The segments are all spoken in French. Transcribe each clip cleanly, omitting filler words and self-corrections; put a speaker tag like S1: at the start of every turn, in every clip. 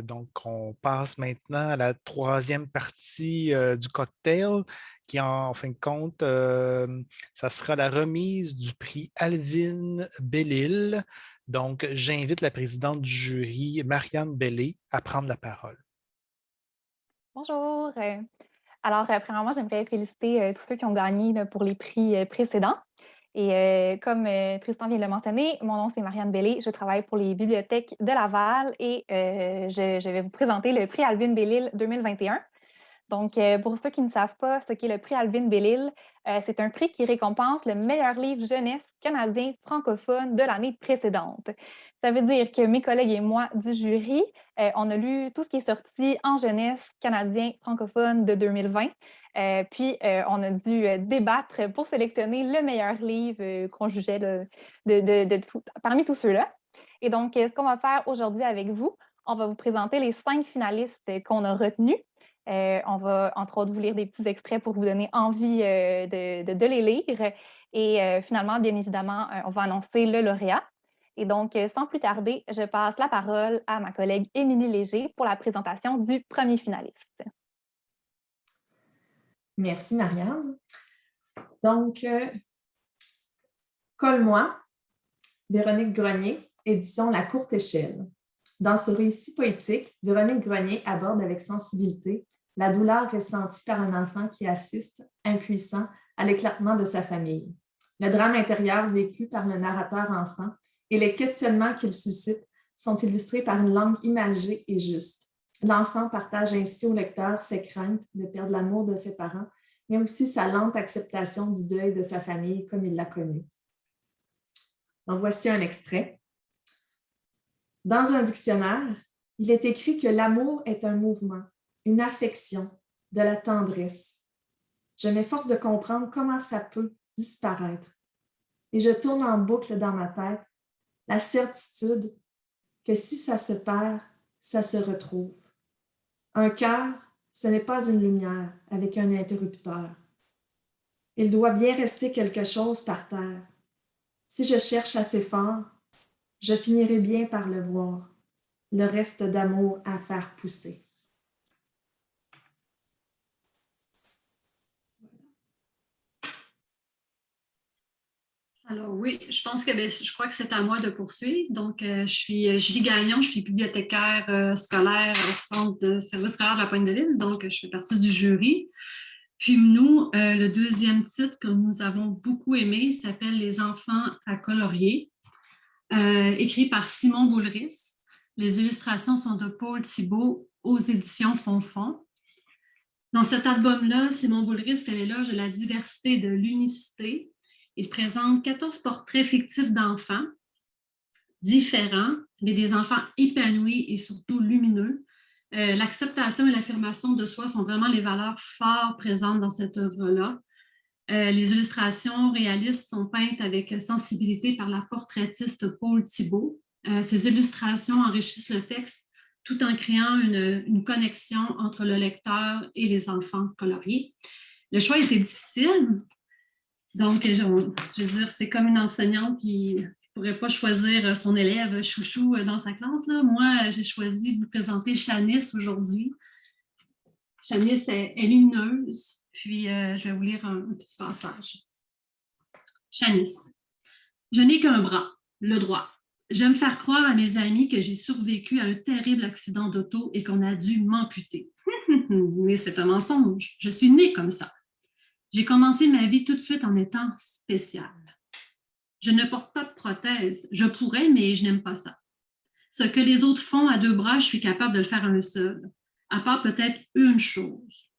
S1: Donc, on passe maintenant à la troisième partie du cocktail, qui en fin de compte, ça sera la remise du prix Alvin Bellil. Donc, j'invite la présidente du jury, Marianne Bellé, à prendre la parole.
S2: Bonjour. Alors, premièrement, j'aimerais féliciter tous ceux qui ont gagné là, pour les prix précédents. Et comme Tristan vient de le mentionner, mon nom c'est Marianne Bellé. Je travaille pour les bibliothèques de Laval et je vais vous présenter le prix Alvin Bellil 2021. Donc, pour ceux qui ne savent pas ce qu'est le prix Alvin Bellil, c'est un prix qui récompense le meilleur livre jeunesse canadien francophone de l'année précédente. Ça veut dire que mes collègues et moi du jury, on a lu tout ce qui est sorti en jeunesse canadien francophone de 2020. Puis, on a dû débattre pour sélectionner le meilleur livre qu'on jugeait parmi tous ceux-là. Et donc, ce qu'on va faire aujourd'hui avec vous, on va vous présenter les 5 finalistes qu'on a retenus. On va, entre autres, vous lire des petits extraits pour vous donner envie de les lire. Et finalement, bien évidemment, on va annoncer le lauréat. Et donc, sans plus tarder, je passe la parole à ma collègue Émilie Léger pour la présentation du premier finaliste.
S3: Merci, Marianne. Donc, Colle-moi, Véronique Grenier, édition La Courte Échelle. Dans ce récit poétique, Véronique Grenier aborde avec sensibilité la douleur ressentie par un enfant qui assiste, impuissant, à l'éclatement de sa famille, le drame intérieur vécu par le narrateur enfant et les questionnements qu'il suscite sont illustrés par une langue imagée et juste. L'enfant partage ainsi au lecteur ses craintes de perdre l'amour de ses parents, mais aussi sa lente acceptation du deuil de sa famille comme il l'a connu. Donc, voici un extrait. Dans un dictionnaire, il est écrit que l'amour est un mouvement, une affection, de la tendresse. Je m'efforce de comprendre comment ça peut disparaître. Et je tourne en boucle dans ma tête la certitude que si ça se perd, ça se retrouve. Un cœur, ce n'est pas une lumière avec un interrupteur. Il doit bien rester quelque chose par terre. Si je cherche assez fort, je finirai bien par le voir, le reste d'amour à faire pousser.
S4: Alors oui, je pense que je crois que c'est à moi de poursuivre. Donc, je suis Julie Gagnon, je suis bibliothécaire scolaire au Centre de service scolaire de la Pointe-de-l'Île, donc je fais partie du jury. Puis nous, le deuxième titre que nous avons beaucoup aimé s'appelle Les enfants à colorier, écrit par Simon Boulris. Les illustrations sont de Paul Thibault aux éditions Fonfon. Dans cet album-là, Simon Boulris fait l'éloge de la diversité et de l'unicité. Il présente 14 portraits fictifs d'enfants différents, mais des enfants épanouis et surtout lumineux. L'acceptation et l'affirmation de soi sont vraiment les valeurs fortes présentes dans cette œuvre-là. Les illustrations réalistes sont peintes avec sensibilité par la portraitiste Paul Thibault. Ces illustrations enrichissent le texte tout en créant une connexion entre le lecteur et les enfants coloriés. Le choix était difficile. Donc, je veux dire, c'est comme une enseignante qui ne pourrait pas choisir son élève chouchou dans sa classe. Là. Moi, j'ai choisi de vous présenter Shanice aujourd'hui. Shanice est lumineuse, puis je vais vous lire un petit passage. Shanice. Je n'ai qu'un bras, le droit. J'aime faire croire à mes amis que j'ai survécu à un terrible accident d'auto et qu'on a dû m'amputer. Mais c'est un mensonge. Je suis née comme ça. J'ai commencé ma vie tout de suite en étant spéciale. Je ne porte pas de prothèse. Je pourrais, mais je n'aime pas ça. Ce que les autres font à 2 bras, je suis capable de le faire à un seul, à part peut-être une chose.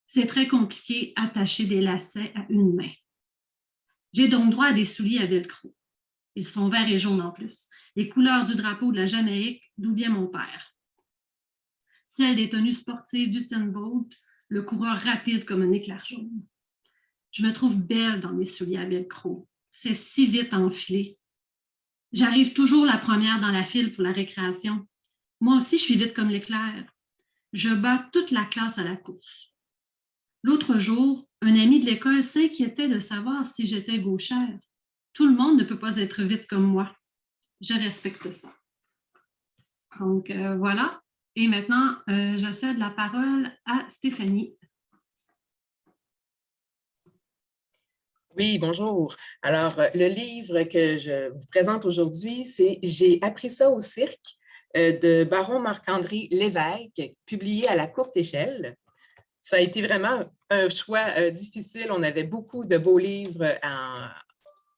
S4: C'est très compliqué, attacher des lacets à une main. J'ai donc droit à des souliers à velcro. Ils sont verts et jaunes en plus, les couleurs du drapeau de la Jamaïque, d'où vient mon père. Celle des tenues sportives d'Usain Bolt, le coureur rapide comme un éclair jaune. Je me trouve belle dans mes souliers à velcro. C'est si vite à enfiler. J'arrive toujours la première dans la file pour la récréation. Moi aussi, je suis vite comme l'éclair. Je bats toute la classe à la course. L'autre jour, un ami de l'école s'inquiétait de savoir si j'étais gauchère. Tout le monde ne peut pas être vite comme moi. Je respecte ça. Donc, voilà. Et maintenant, je cède la parole à Stéphanie.
S5: Oui, bonjour. Alors, le livre que je vous présente aujourd'hui, c'est J'ai appris ça au cirque de baron Marc-André Lévesque, publié à la courte échelle. Ça a été vraiment un choix difficile. On avait beaucoup de beaux livres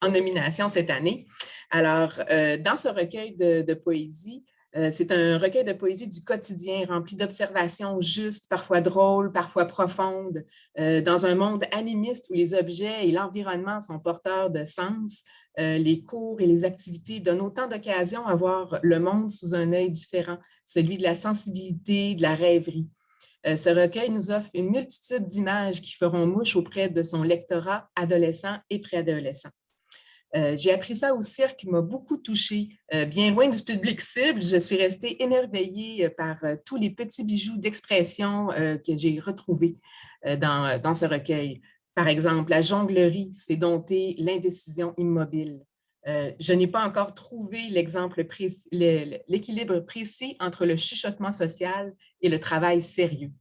S5: en nomination cette année. Alors, dans ce recueil de poésie, c'est un recueil de poésie du quotidien rempli d'observations justes, parfois drôles, parfois profondes, dans un monde animiste où les objets et l'environnement sont porteurs de sens. Les cours et les activités donnent autant d'occasions à voir le monde sous un œil différent, celui de la sensibilité, de la rêverie. Ce recueil nous offre une multitude d'images qui feront mouche auprès de son lectorat adolescent et préadolescent. J'ai appris ça au cirque, m'a beaucoup touchée. Bien loin du public cible, je suis restée émerveillée par tous les petits bijoux d'expression que j'ai retrouvés dans ce recueil. Par exemple, la jonglerie, c'est dompter l'indécision immobile. Je n'ai pas encore trouvé l'équilibre précis entre le chuchotement social et le travail sérieux.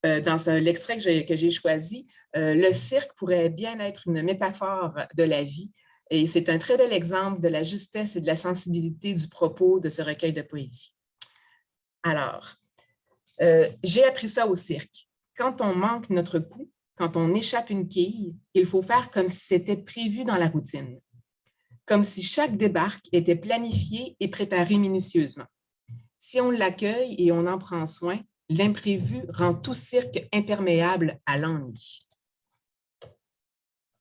S5: Dans l'extrait que j'ai choisi, le cirque pourrait bien être une métaphore de la vie et c'est un très bel exemple de la justesse et de la sensibilité du propos de ce recueil de poésie. Alors, j'ai appris ça au cirque. Quand on manque notre coup, quand on échappe une quille, il faut faire comme si c'était prévu dans la routine, comme si chaque débarque était planifiée et préparée minutieusement. Si on l'accueille et on en prend soin, l'imprévu rend tout cirque imperméable à l'ennui.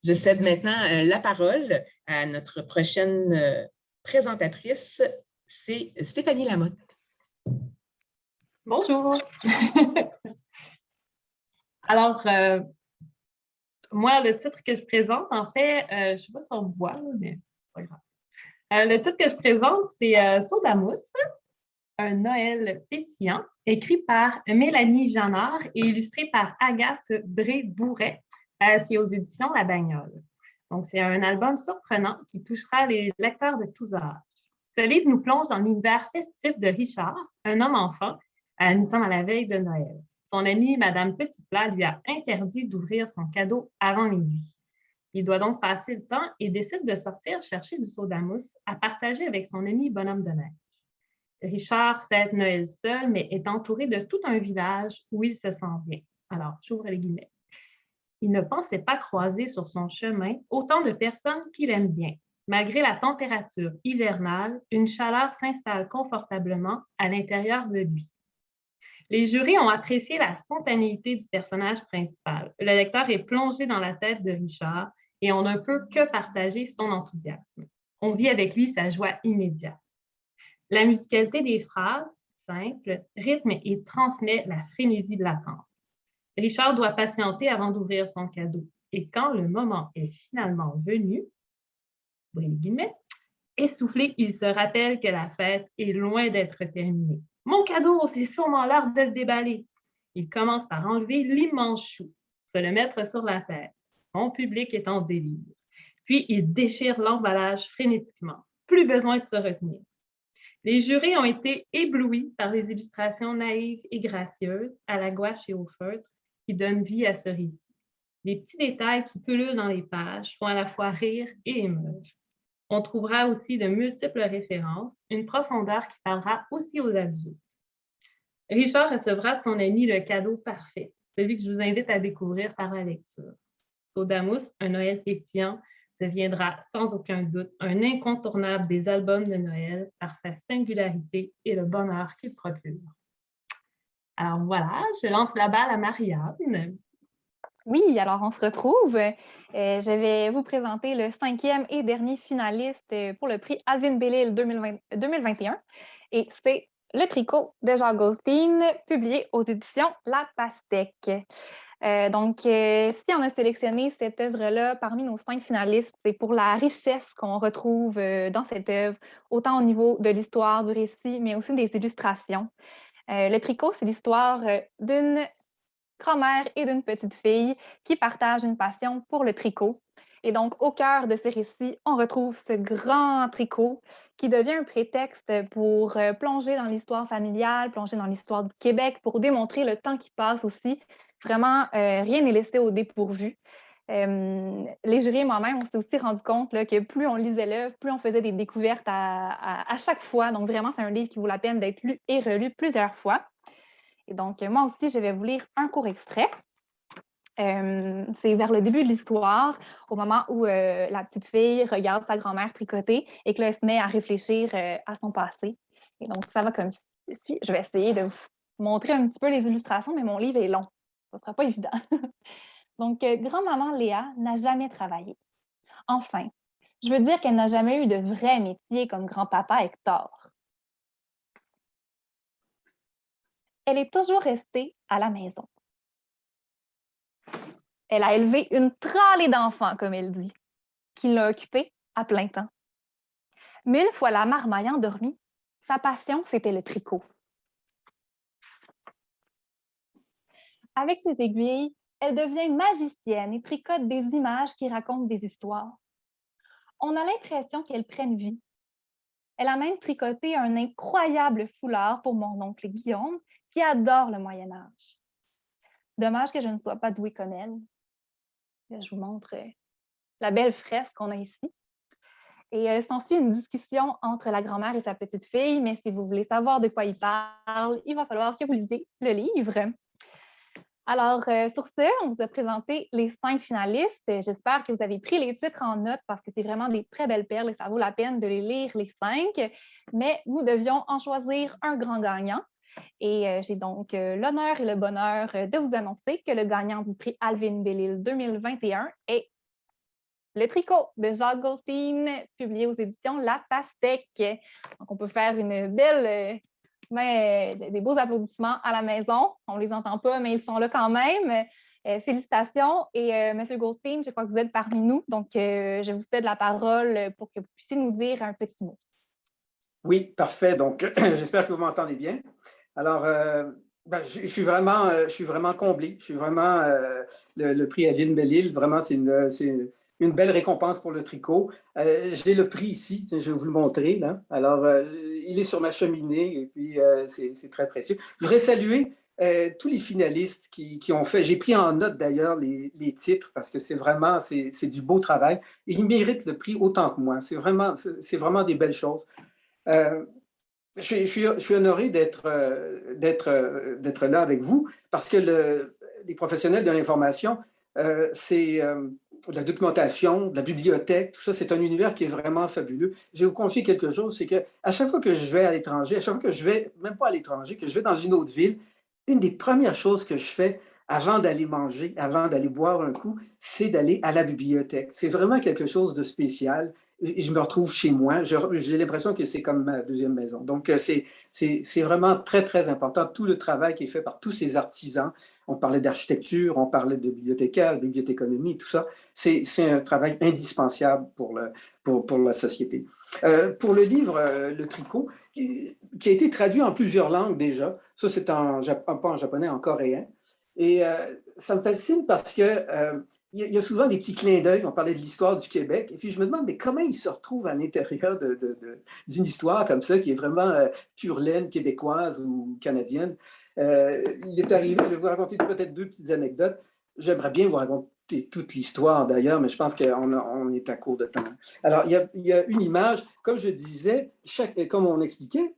S5: Je cède maintenant la parole à notre prochaine présentatrice, c'est Stéphanie Lamotte.
S6: Bonjour. Alors, moi, le titre que je présente, en fait, je ne sais pas si on me voit, mais c'est pas grave. Le titre que je présente, c'est Saut-à-mousse, un Noël pétillant, écrit par Mélanie Jeannard et illustré par Agathe Bré-Bourret. C'est aux éditions La Bagnole. Donc, c'est un album surprenant qui touchera les lecteurs de tous âges. Ce livre nous plonge dans l'univers festif de Richard, un homme-enfant. Nous sommes à la veille de Noël. Son amie, Madame Petitplat, lui a interdit d'ouvrir son cadeau avant minuit. Il doit donc passer le temps et décide de sortir chercher du Saut-à-mousse à partager avec son ami Bonhomme de Neige. Richard fête Noël seul, mais est entouré de tout un village où il se sent bien. Alors, j'ouvre les guillemets. Il ne pensait pas croiser sur son chemin autant de personnes qu'il aime bien. Malgré la température hivernale, une chaleur s'installe confortablement à l'intérieur de lui. Les jurys ont apprécié la spontanéité du personnage principal. Le lecteur est plongé dans la tête de Richard et on ne peut que partager son enthousiasme. On vit avec lui sa joie immédiate. La musicalité des phrases, simple, rythme et transmet la frénésie de l'attente. Richard doit patienter avant d'ouvrir son cadeau. Et quand le moment est finalement venu, ouvrez les guillemets, essoufflé, il se rappelle que la fête est loin d'être terminée. Mon cadeau, c'est sûrement l'heure de le déballer. Il commence par enlever l'immense chou, se le mettre sur la tête. Son public est en délire. Puis il déchire l'emballage frénétiquement. Plus besoin de se retenir. Les jurés ont été éblouis par les illustrations naïves et gracieuses à la gouache et au feutre qui donnent vie à ce récit. Les petits détails qui pullulent dans les pages font à la fois rire et émeuvoir. On trouvera aussi de multiples références, une profondeur qui parlera aussi aux adultes. Richard recevra de son ami le cadeau parfait, celui que je vous invite à découvrir par la lecture. Saut-à-mousse, un Noël pétillant, deviendra sans aucun doute un incontournable des albums de Noël par sa singularité et le bonheur qu'il procure. Alors voilà, je lance la balle à Marianne.
S2: Oui, alors on se retrouve. Je vais vous présenter le 5e et dernier finaliste pour le prix Alvin Bellil 2021. Et c'est Le Tricot de Jacques Goldstein, publié aux éditions La Pastèque. Si on a sélectionné cette œuvre-là parmi nos 5 finalistes, c'est pour la richesse qu'on retrouve dans cette œuvre, autant au niveau de l'histoire, du récit, mais aussi des illustrations. Le Tricot, c'est l'histoire d'une grand-mère et d'une petite fille qui partagent une passion pour le tricot. Et donc, au cœur de ce récit, on retrouve ce grand tricot qui devient un prétexte pour plonger dans l'histoire familiale, plonger dans l'histoire du Québec, pour démontrer le temps qui passe aussi. Vraiment, rien n'est laissé au dépourvu. Les jurys et moi-même, on s'est aussi rendu compte là, que plus on lisait l'œuvre, plus on faisait des découvertes à chaque fois. Donc, vraiment, c'est un livre qui vaut la peine d'être lu et relu plusieurs fois. Et donc, moi aussi, je vais vous lire un court extrait. C'est vers le début de l'histoire, au moment où la petite fille regarde sa grand-mère tricoter et que là, elle se met à réfléchir à son passé. Et donc, ça va comme suit. Je vais essayer de vous montrer un petit peu les illustrations, mais mon livre est long. Ce ne sera pas évident. Donc, grand-maman Léa n'a jamais travaillé. Enfin, je veux dire qu'elle n'a jamais eu de vrai métier comme grand-papa Hector. Elle est toujours restée à la maison. Elle a élevé une tralée d'enfants, comme elle dit, qui l'a occupée à plein temps. Mais une fois la marmaille endormie, sa passion, c'était le tricot. Avec ses aiguilles, elle devient magicienne et tricote des images qui racontent des histoires. On a l'impression qu'elle prenne vie. Elle a même tricoté un incroyable foulard pour mon oncle Guillaume, qui adore le Moyen Âge. Dommage que je ne sois pas douée comme elle. Je vous montre la belle fresque qu'on a ici. Et s'ensuit une discussion entre la grand-mère et sa petite fille, mais si vous voulez savoir de quoi il parle, il va falloir que vous lisiez le livre. Alors, sur ce, on vous a présenté les 5 finalistes. J'espère que vous avez pris les titres en note parce que c'est vraiment des très belles perles et ça vaut la peine de les lire, les 5. Mais nous devions en choisir un grand gagnant. Et j'ai donc l'honneur et le bonheur de vous annoncer que le gagnant du prix Alvin Bellil 2021 est Le tricot de Jacques Goldstein, publié aux éditions La Pastèque. Donc, on peut faire une belle... des beaux applaudissements à la maison. On ne les entend pas, mais ils sont là quand même. Félicitations. Et M. Goldstein, je crois que vous êtes parmi nous. Donc, je vous cède la parole pour que vous puissiez nous dire un petit mot.
S7: Oui, parfait. Donc, j'espère que vous m'entendez bien. Alors, je suis vraiment comblé. Je suis vraiment le prix Alvin Bellil. Vraiment, c'est une belle récompense pour le tricot. J'ai le prix ici, je vais vous le montrer. Là. Alors, il est sur ma cheminée et puis c'est très précieux. Je voudrais saluer tous les finalistes qui ont fait. J'ai pris en note d'ailleurs les titres parce que c'est du beau travail. Et ils méritent le prix autant que moi. C'est vraiment des belles choses. Je suis honoré d'être là avec vous parce que les professionnels de l'information, c'est de la documentation, de la bibliothèque, tout ça, c'est un univers qui est vraiment fabuleux. Je vais vous confier quelque chose, c'est qu'à chaque fois que je vais à l'étranger, à chaque fois que je vais, même pas à l'étranger, que je vais dans une autre ville, une des premières choses que je fais avant d'aller manger, avant d'aller boire un coup, c'est d'aller à la bibliothèque. C'est vraiment quelque chose de spécial. Et je me retrouve chez moi. J'ai l'impression que c'est comme ma deuxième maison. Donc, c'est vraiment très, très important, tout le travail qui est fait par tous ces artisans. On parlait d'architecture, on parlait de bibliothécaire, de bibliothéconomie, tout ça. C'est un travail indispensable pour la société. Pour le livre Le tricot, qui a été traduit en plusieurs langues déjà, ça c'est pas en japonais, en coréen. Et ça me fascine parce que il y a souvent des petits clins d'œil. On parlait de l'histoire du Québec. Et puis, je me demande, mais comment il se retrouve à l'intérieur d'une histoire comme ça, qui est vraiment pure laine québécoise ou canadienne. Il est arrivé, je vais vous raconter peut-être 2 petites anecdotes. J'aimerais bien vous raconter toute l'histoire d'ailleurs, mais je pense qu'on est à court de temps. Alors, il y a une image, comme je disais, comme on expliquait,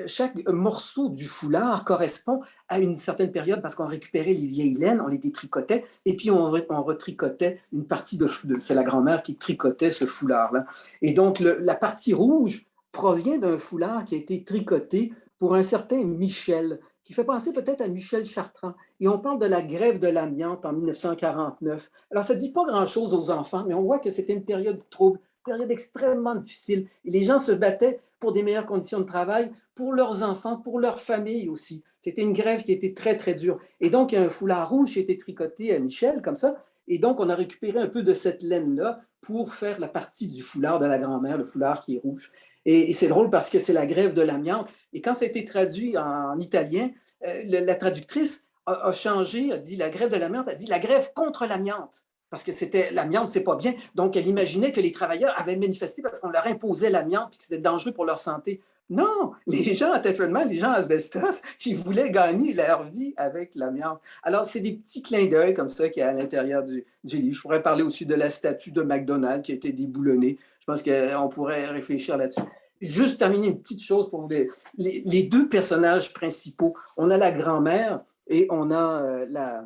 S7: chaque morceau du foulard correspond à une certaine période parce qu'on récupérait les vieilles laines, on les détricotait et puis on retricotait une partie c'est la grand-mère qui tricotait ce foulard-là. Et donc, la partie rouge provient d'un foulard qui a été tricoté pour un certain Michel, qui fait penser peut-être à Michel Chartrand. Et on parle de la grève de l'amiante en 1949. Alors, ça ne dit pas grand-chose aux enfants, mais on voit que c'était une période trouble, une période extrêmement difficile. Et les gens se battaient pour des meilleures conditions de travail, pour leurs enfants, pour leur famille aussi. C'était une grève qui était très, très dure. Et donc, il y a un foulard rouge qui a été tricoté à Michel, comme ça. Et donc, on a récupéré un peu de cette laine-là pour faire la partie du foulard de la grand-mère, le foulard qui est rouge. Et c'est drôle parce que c'est la grève de l'amiante. Et quand ça a été traduit en italien, la traductrice a changé, a dit la grève de l'amiante, a dit la grève contre l'amiante. parce que l'amiante, c'est pas bien. Donc, elle imaginait que les travailleurs avaient manifesté parce qu'on leur imposait l'amiante et que c'était dangereux pour leur santé. Non, les gens à Tetford Mine, les gens à asbestos, ils voulaient gagner leur vie avec l'amiante. Alors, c'est des petits clins d'œil comme ça qu'il y a à l'intérieur du livre. Je pourrais parler aussi de la statue de McDonald's qui a été déboulonnée. Je pense qu'on pourrait réfléchir là-dessus. Juste terminer une petite chose pour vous. Les deux personnages principaux, on a la grand-mère et on a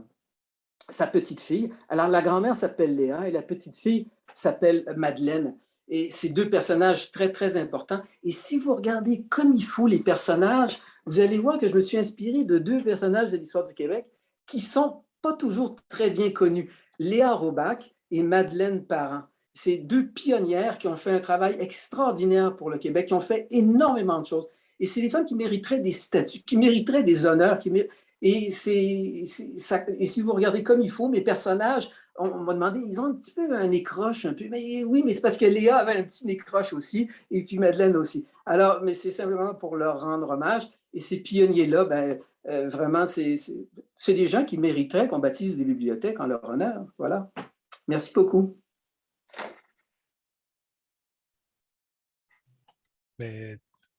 S7: sa petite-fille. Alors, la grand-mère s'appelle Léa et la petite-fille s'appelle Madeleine. Et c'est deux personnages très, très importants. Et si vous regardez comme il faut les personnages, vous allez voir que je me suis inspiré de deux personnages de l'histoire du Québec qui ne sont pas toujours très bien connus. Léa Roback et Madeleine Parent. C'est deux pionnières qui ont fait un travail extraordinaire pour le Québec, qui ont fait énormément de choses. Et c'est des femmes qui mériteraient des statuts, qui mériteraient des honneurs. Et si vous regardez comme il faut, mes personnages, on m'a demandé, ils ont un petit peu un nez croche, un peu. Mais oui, mais c'est parce que Léa avait un petit nez croche aussi, et puis Madeleine aussi. Alors, mais c'est simplement pour leur rendre hommage. Et ces pionniers-là, vraiment, c'est des gens qui mériteraient qu'on baptise des bibliothèques en leur honneur. Voilà. Merci beaucoup.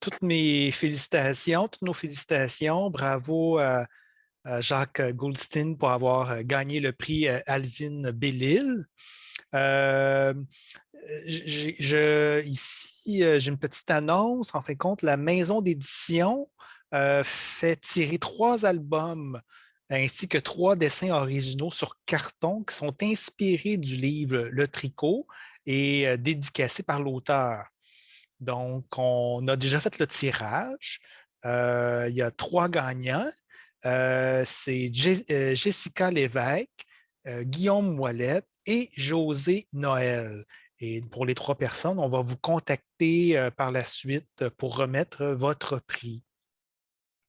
S1: Toutes nos félicitations. Bravo à Jacques Goldstein pour avoir gagné le prix Alvin Bellil. Ici, j'ai une petite annonce. En fin de compte, la maison d'édition fait tirer 3 albums ainsi que 3 dessins originaux sur carton qui sont inspirés du livre Le Tricot et dédicacés par l'auteur. Donc, on a déjà fait le tirage. Il y a 3 gagnants. C'est Jessica Lévesque, Guillaume Moillette et José Noël. Et pour les 3 personnes, on va vous contacter par la suite pour remettre votre prix.